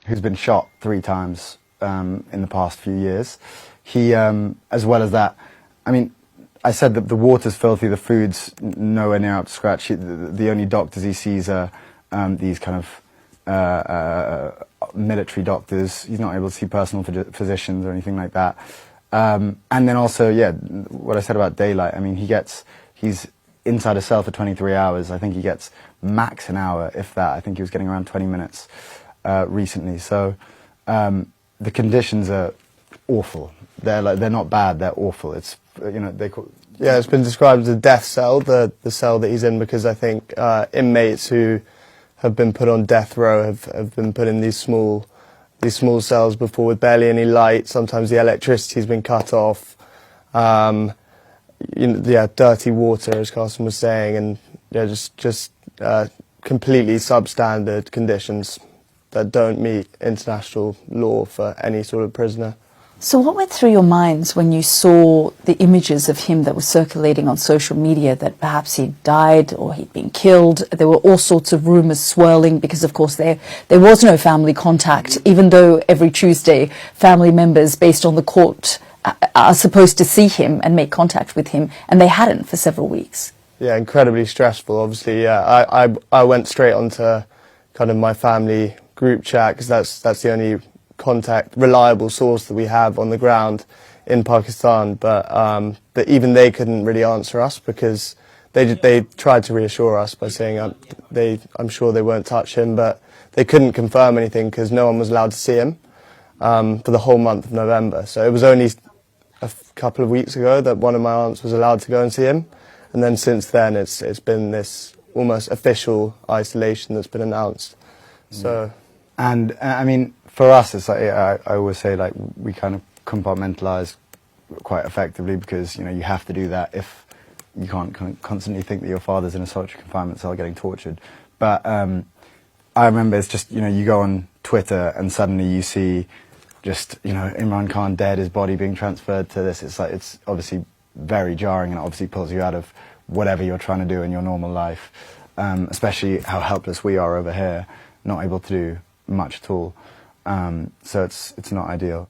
who's been shot 3 times in the past few years. He, as well as that, I mean, I said that the water's filthy, the food's nowhere near up to scratch. The only doctors he sees are these kind of military doctors. He's not able to see personal physicians or anything like that. And then also, yeah, what I said about daylight. I mean, he's inside a cell for 23 hours. I think he gets max an hour, if that. I think he was getting around 20 minutes recently. So the conditions are awful. They're not bad. They're awful. It's yeah, it's been described as a death cell, the cell that he's in, because I think inmates who have been put on death row have been put in these small cells before with barely any light. Sometimes the electricity's been cut off. Dirty water, as Carson was saying, and just completely substandard conditions that don't meet international law for any sort of prisoner. So what went through your minds when you saw the images of him that were circulating on social media, that perhaps he'd died or he'd been killed? There were all sorts of rumours swirling because, of course, there was no family contact, even though every Tuesday family members, based on the court, are supposed to see him and make contact with him, and they hadn't for several weeks. Yeah, incredibly stressful, obviously. Yeah, I went straight onto kind of my family group chat, because that's the only reliable source that we have on the ground in Pakistan, but even they couldn't really answer us, because they tried to reassure us by saying I'm sure they won't touch him, but they couldn't confirm anything because no one was allowed to see him for the whole month of November. So it was only a couple of weeks ago that one of my aunts was allowed to go and see him, and then since then it's been this almost official isolation that's been announced. So, and I mean, for us, it's like, I always say, like, we kind of compartmentalize quite effectively, because you have to do that if you can't constantly think that your father's in a solitary confinement cell getting tortured. But I remember it's just, you go on Twitter and suddenly you see just, Imran Khan dead, his body being transferred to this. It's like, it's obviously very jarring, and it obviously pulls you out of whatever you're trying to do in your normal life, especially how helpless we are over here, not able to do much at all. So it's not ideal.